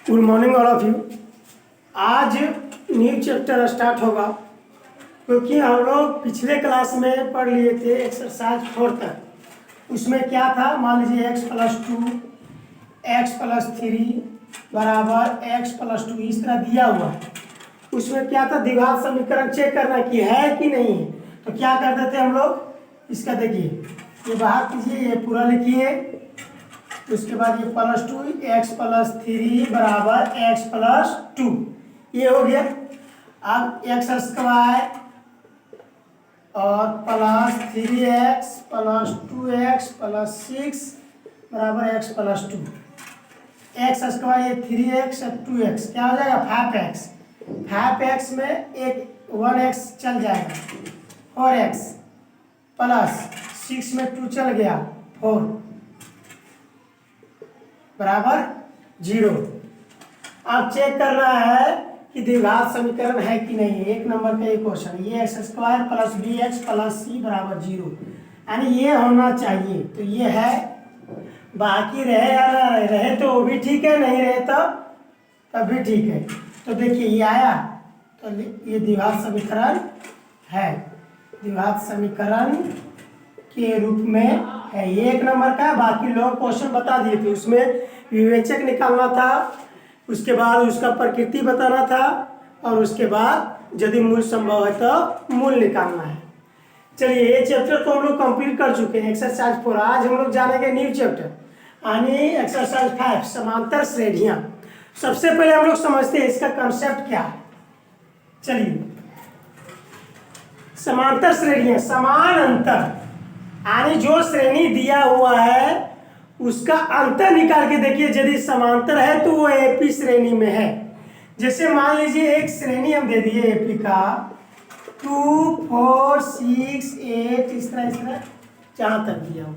Good morning all of you. आज new chapter start होगा क्योंकि हम लोग पिछले क्लास में पढ़ लिए थे एक्सरसाइज 4 तक। उसमें क्या था, मान लीजिए x+2 x+3 बराबर x+2 इस तरह दिया हुआ है। उसमें क्या था, द्विघात समीकरण चेक करना कि है कि नहीं है। तो क्या करते थे हम लोग, इसका देखिए ये बाहर कीजिए, ये पूरा लिखिए, उसके बाद ये +2 x+3 बराबर x+2 ये हो गया। अब x² और +3x +2x +6 बराबर x+2। x² ये 3x और 2x क्या हो जाएगा 5x। 5x में एक 1x चल जाएगा, 4x +6 में 2 चल गया 4 बराबर 0। अब चेक करना है कि द्विघात समीकरण है कि नहीं है। एक नंबर का ये क्वेश्चन, ये x² + bx + c बराबर 0, यानी ये होना चाहिए। तो ये है, बाकी रहे या ना रहे, रहे तो वो भी ठीक है, नहीं रहे तो तब भी ठीक है। तो देखिए ये आया, तो ये द्विघात समीकरण है, द्विघात समीकरण के रूप में है। ये एक नंबर का, बाकी लोग क्वेश्चन बता दिए थे। उसमें विवेचक निकालना था, उसके बाद उसका प्रकृति बताना था, और उसके बाद यदि मूल संभव है तो मूल निकालना है। चलिए ये चैप्टर तो हम लोग कंप्लीट कर चुके हैं, एक्सरसाइज 4। आज हम लोग जानेंगे न्यू चैप्टर, यानी एक्सरसाइज 5 समांतर श्रेणियां। सबसे पहले हम लोग समझते हैं इसका कंसेप्ट क्या है। चलिए, समांतर श्रेणियां, समान अंतर, यानी जो श्रेणी दिया हुआ है उसका अंतर निकाल के देखिए। यदि समांतर है तो वो एपी श्रेणी में है। जैसे मान लीजिए एक श्रेणी हम दे दिए एपी का 2 4 6 8 इस तरह जहां तक दिया हो,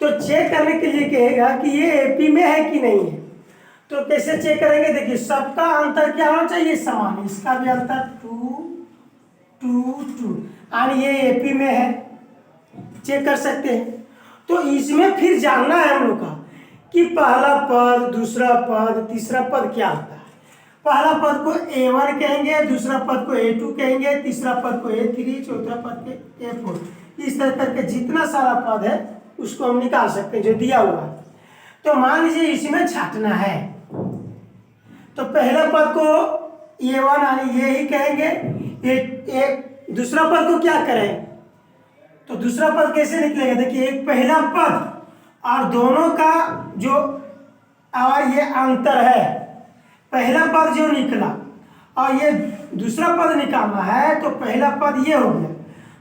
तो चेक करने के लिए कहेगा कि ये एपी में है कि नहीं है। तो कैसे चेक करेंगे, देखिए सबका अंतर क्या होना चाहिए, समान। इसका भी अंतर 2 2 2, यानी ये एपी में है, चेक कर सकते हैं। तो इसमें फिर जानना है हम लोग का कि पहला पद, दूसरा पद, तीसरा पद क्या होता है। पहला पद को A1 कहेंगे, दूसरा पद को A2 कहेंगे, तीसरा पद को A3, चौथा पद को A4। इस तरह करके जितना सारा पद है उसको हम निकाल सकते हैं जो दिया हुआ है। तो मान लीजिए इसमें छांटना है, तो पहले पद को A1 यानी ये ही कहेंगे। दूसरा पद को क्या करें, तो दूसरा पद कैसे निकलेगा, देखिए एक पहला पद और दोनों का जो और ये अंतर है, पहला पद जो निकला और ये दूसरा पद निकालना है, तो पहला पद ये हो गया,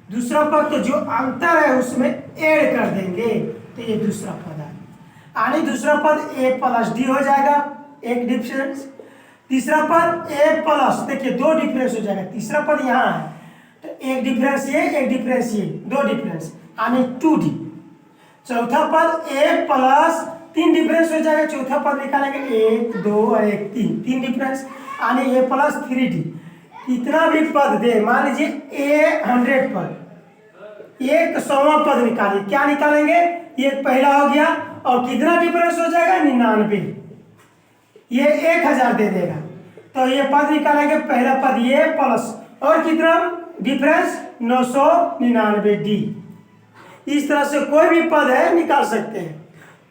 दूसरा पद तो जो अंतर है उसमें ऐड कर देंगे, तो ये दूसरा पद है, यानी दूसरा पद A+D हो जाएगा, एक डिफरेंस। तीसरा पद A+, देखिए 2 डिफरेंस हो जाएगा, तीसरा पद यहाँ है तो एक डिफरेंस ये, एक डिफरेंस ये, 2 डिफरेंस यानी 2D। चौथा पद A+, 3 डिफरेंस हो जाएगा, चौथा पद निकालेंगे 1 2 और 1 3 डिफरेंस यानी A+3D। कितना भी पद दे, मान लीजिए A100 पद, 100वां पद निकालिए, क्या निकालेंगे, ये पहला हो गया और कितना डिफरेंस हो जाएगा 99, ये 1000 दे देगा। तो ये पद निकालेंगे, पहला पद ये प्लस और कितना डिफरेंस 999D। इस तरह से कोई भी पद है निकाल सकते हैं।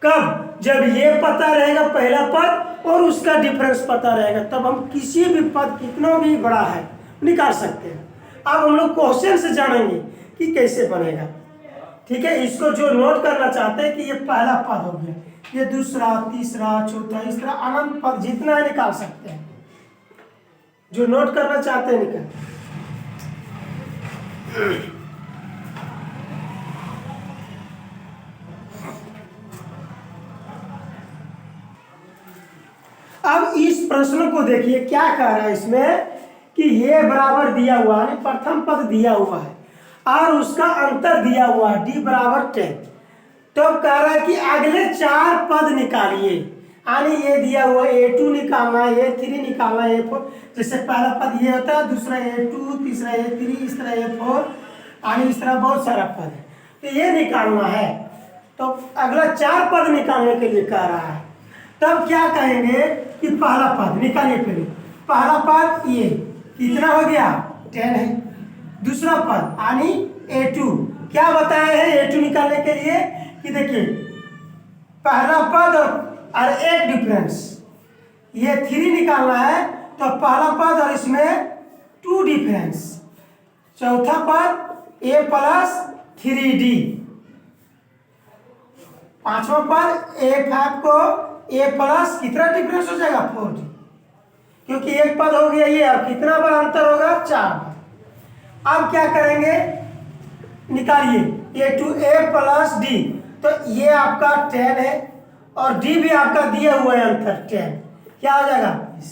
कब, जब ये पता रहेगा पहला पद और उसका डिफरेंस पता रहेगा, तब हम किसी भी पद कितना भी बड़ा है निकाल सकते हैं। अब हम लोग क्वेश्चन से जानेंगे कि कैसे बनेगा, ठीक है। इसको जो नोट करना चाहते हैं कि ये पहला पद हो गया, ये दूसरा, तीसरा, चौथा, इस तरह अनंत पद जितना है निकाल सकते हैं। जो नोट करना चाहते हैं निकाल। अब इस प्रश्न को देखिए क्या कह रहा है इसमें कि ये बराबर दिया हुआ है, प्रथम पद दिया हुआ है और उसका अंतर दिया हुआ है D बराबर 10। तो कह रहा है कि अगले 4 पद निकालिए, यानी ये दिया हुआ A2 निकालना है, A3 निकालना है, A4। जैसे पहला पद ये होता है, दूसरा A2, तीसरा A3, इस तरह A4, यानी इस तरह बहुत सारा पद है, तो ये निकालना है। तो अगला 4 पद निकालने के लिए कह रहा है। तब क्या कहेंगे कि पहला पद निकालिए। पहले पहला पद ये कितना हो गया 10 है। दूसरा पद यानी a2 क्या बताए हैं a2 निकालने के लिए कि देखिए पहला पद और एक डिफरेंस ये 3 निकालना है तो पहला पद और इसमें 2 डिफरेंस। चौथा पद a प्लस 3d। पांचवा पद a5 को a प्लस कितना डिफरेंस हो जाएगा 4d क्योंकि एक पद हो गया ये। अब कितना बार अंतर होगा 4 बार। अब क्या करेंगे निकालिए a प्लस d तो ये आपका 10 है और d भी आपका दिया हुआ है अंतर 10 क्या हो जाएगा 20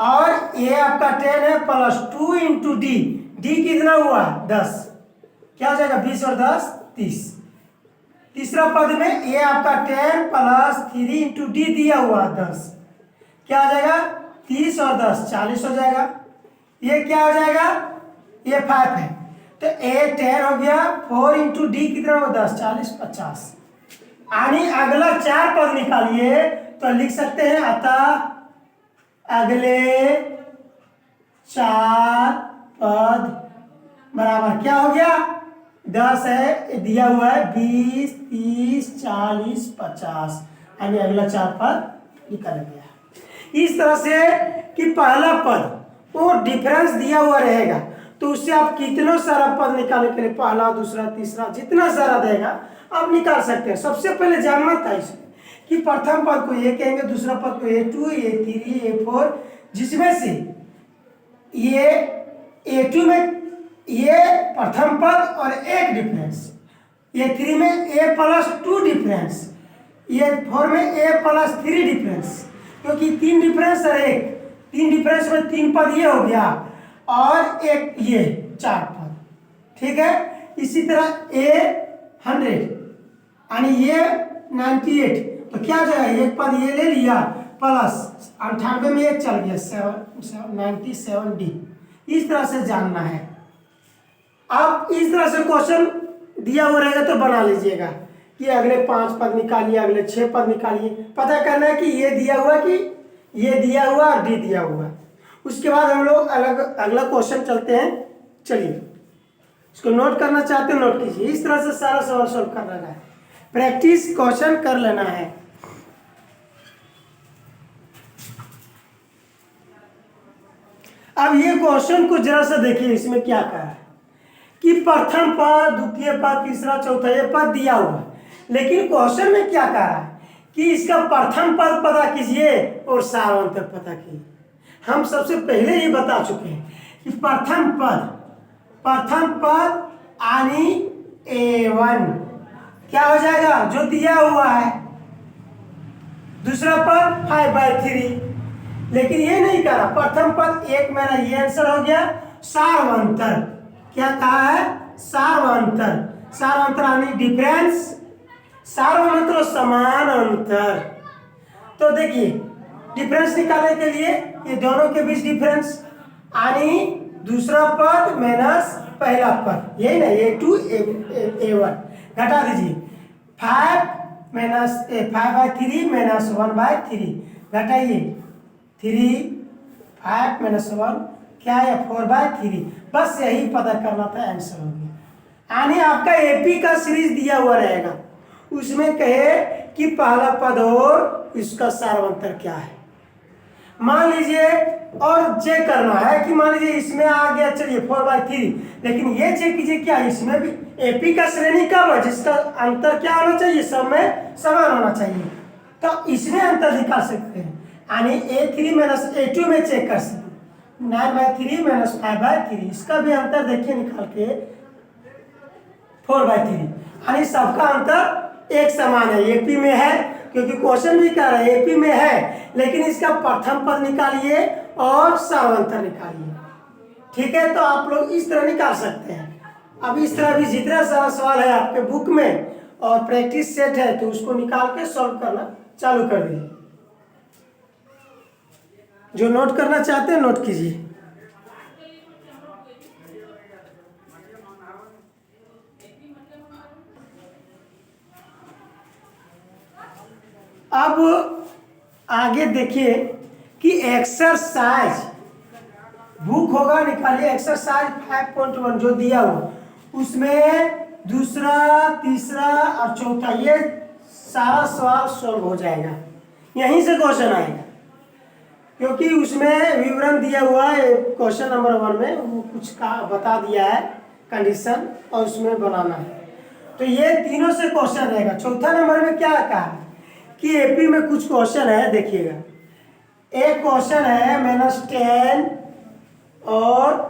और ये आपका 10 है प्लस 2 इंटू डी। डी कितना हुआ 10 क्या हो जाएगा 20 और 10 30। तीसरा पद में ये आपका 10 प्लस 3 इंटू डी दिया हुआ 10 क्या हो जाएगा 30 और 10 40 हो जाएगा। ये क्या हो जाएगा ये 5 है तो ए 10 हो गया 4 इंटू डी कितना हो 10 40 50। यानी अगला 4 पद निकालिए तो लिख सकते हैं अतः अगले 4 पद बराबर क्या हो गया 10 है दिया हुआ है 20 30 40 50 यानी अगला 4 पद निकल गया। इस तरह से कि पहला पद वो डिफरेंस दिया हुआ रहेगा तो उससे आप कितना सारा पद निकालने के लिए पहला दूसरा तीसरा जितना सारा देगा आप निकाल सकते हैं। सबसे पहले जानना था इसमें कि प्रथम पद को ये कहेंगे दूसरा पद को a2 a3 a4 जिसमें से ये a2 में ये प्रथम पद और एक डिफरेंस a3 में a प्लस 2 डिफरेंस ये 4 में a प्लस 3 डिफरेंस क्योंकि 3 डिफरेंस और एक 3 डिफरेंस में 3 पद ये हो गया और एक ये 4 पद ठीक है। इसी तरह a 100 यानी ये 98 तो क्या हो जाएगा एक पद ये ले लिया प्लस 98 में एक चल गया 97d। इस तरह से जानना है। आप इस तरह से क्वेश्चन दिया हुआ रहेगा तो बना लीजिएगा कि अगले 5 पद निकालिए अगले 6 पद निकालिए। पता करना है कि ये दिया हुआ कि ये दिया हुआ और डी दिया हुआ। उसके बाद हम लोग अगला क्वेश्चन चलते हैं। चलिए इसको नोट करना चाहते हैं नोट कीजिए। इस तरह से सारा सवाल सॉल्व कर लेना है प्रैक्टिस क्वेश्चन कर लेना है। अब ये क्वेश्चन को जरा सा देखिए इसमें क्या कहा है कि प्रथम पद द्वितीय पद तीसरा चौथा ये पद दिया हुआ लेकिन क्वेश्चन में क्या कहा है कि इसका प्रथम पद पता कीजिए और सारांतर पता कीजिए। हम सबसे पहले ही बता चुके हैं कि प्रथम पद यानी a1 क्या हो जाएगा जो दिया हुआ है। दूसरा पद 5/3 लेकिन ये नहीं कहा प्रथम पद एक मेरा ये आंसर हो गया। सार्वंतर क्या कहा है सार्वंतर यानी डिफरेंस सार्वंतर समान अंतर। तो देखिए डिफरेंस निकालने के लिए ये दोनों के बीच डिफरेंस यानी दूसरा पद माइनस पहला पद यही ना a2 a1 घटा दीजिए 5 माइनस 5/3 माइनस 1/3 घटाइए 3 5 माइनस 1 क्या है 4/3 बस यही पता करना था आंसर हो गया। यानी आपका एपी का सीरीज दिया हुआ रहेगा उसमें कहे कि पहला पद और इसका सार्वंतर क्या है। मान लीजिए और चेक करना है कि मान लीजिए इसमें आ गया चलिए 4/3 लेकिन ये चेक कीजिए क्या इसमें भी एपी का श्रेणी कब है जिसका अंतर क्या होना चाहिए सब में समान होना चाहिए तो इसमें अंतर निकाल सकते हैं। यानी a3 माइनस a2 में चेक कर सकते 9/3 माइनस 5/3 इसका भी अंतर देखिए निकाल के 4/3 यानी सबका अंतर एक समान है एपी में है क्योंकि क्वेश्चन भी कह रहा है एपी में है लेकिन इसका प्रथम पद निकालिए और सार्वंतर निकालिए। ठीक है तो आप लोग इस तरह निकाल सकते हैं। अब इस तरह भी जितना सारा सवाल है आपके बुक में और प्रैक्टिस सेट है तो उसको निकाल के सॉल्व करना चालू कर दीजिए। जो नोट करना चाहते हैं नोट कीजिए। अब आगे देखिए कि एक्सरसाइज बुक होगा, निकालिए एक्सरसाइज 5.1 जो दिया हुआ, उसमें दूसरा, तीसरा और चौथा ये सारा सवाल सॉल्व हो जाएगा, यहीं से क्वेश्चन आएगा, क्योंकि उसमें विवरण दिया हुआ है। क्वेश्चन नंबर 1 में वो कुछ का बता दिया है कंडीशन, और उसमें बनाना है, तो ये तीनों से क्वेश्चन रहेगा। चौथा नंबर में क्या कहा कि एपी में कुछ क्वेश्चन है, देखिएगा। एक क्वेश्चन है -10 और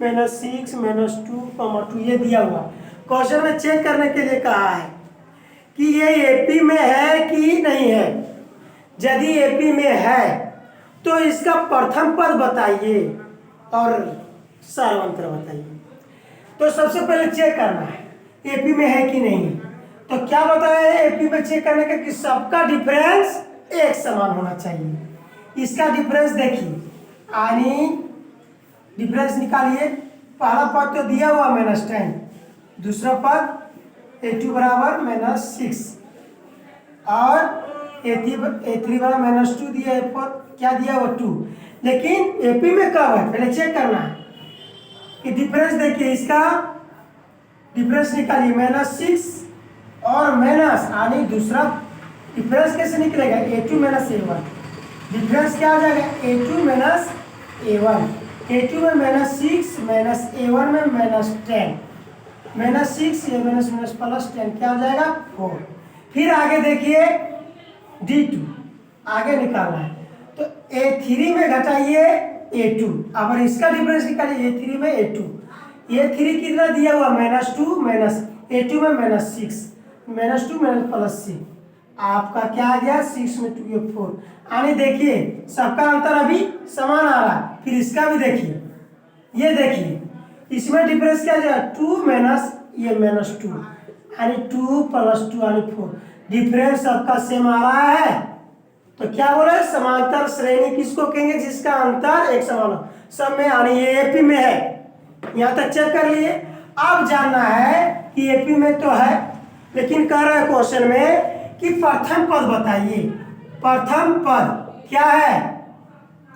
-6 -2, ये दिया हुआ क्वेश्चन में चेक करने के लिए कहा है कि ये एपी में है कि नहीं है। यदि एपी में है तो इसका प्रथम पद बताइए और सारांतर बताइए। तो सबसे पहले चेक करना है एपी में है कि नहीं। तो क्या बताया है एपी में चेक करने का कि सबका डिफरेंस एक समान होना चाहिए। इसका डिफरेंस देखिए, यानी डिफरेंस निकालिए। पहला पद तो दिया हुआ -10, दूसरा पद A2 बराबर -6 और A3 बराबर -2 दिया है, पर क्या दिया हुआ 2। लेकिन एपी में कब है पहले चेक करना है कि डिफरेंस देखिए, इसका डिफरेंस निकालिए -6 और माइनस, यानी दूसरा डिफरेंस कैसे निकलेगा A2 - A1। डिफरेंस क्या आ जाएगा A2 - A1। A2 में -6 -A1 में -10, -6 ये +10 क्या हो जाएगा 4। फिर आगे देखिए D2 आगे निकालना है, तो A3 में घटाइए A2। अब इसका डिफरेंस निकालिए A3 में A2। A3 कितना दिया हुआ -2 A2 में -6, -2 +6, आपका क्या आ गया 6 में 2 ये 4। यानी देखिए सबका अंतर अभी समान आ रहा है। फिर इसका भी देखिए, ये देखिए इसमें डिफरेंस क्या जाएगा 2 माइनस ये -2, यानी 2 + 2 यानी 4। डिफरेंस सबका सेम आ रहा है, तो क्या बोले समांतर श्रेणी किसको कहेंगे जिसका अंतर एक समान हो सब में, यानी ये एपी में है। यहाँ तक चेक कर लिए। अब जानना है कि एपी में तो है, लेकिन कह रहा है क्वेश्चन में कि प्रथम पद बताइए। प्रथम पद क्या है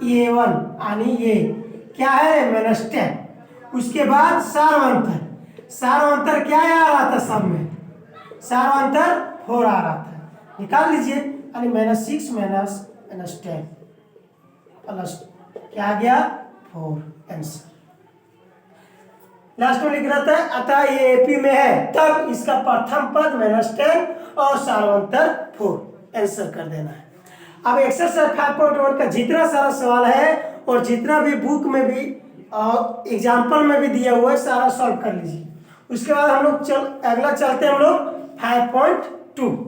A1, यानी ये क्या है -10। उसके बाद सारांतर, सारांतर क्या आ रहा था सब में, सारांतर 4 आ रहा था, निकाल लीजिए। यानी -6 -10 प्लस क्या आ गया 4 आंसर। लास्ट में लिख रहा था अतः ये एपी में है, तब इसका प्रथम पद -10 और सारांतर 4 आंसर कर देना है। अब एक्सरसाइज 5.1 का जितना सारा सवाल है और जितना भी बुक में भी और एग्जाम्पल में भी दिया हुआ है सारा सॉल्व कर लीजिए। उसके बाद हम लोग अगला चलते हैं हम लोग 5.2।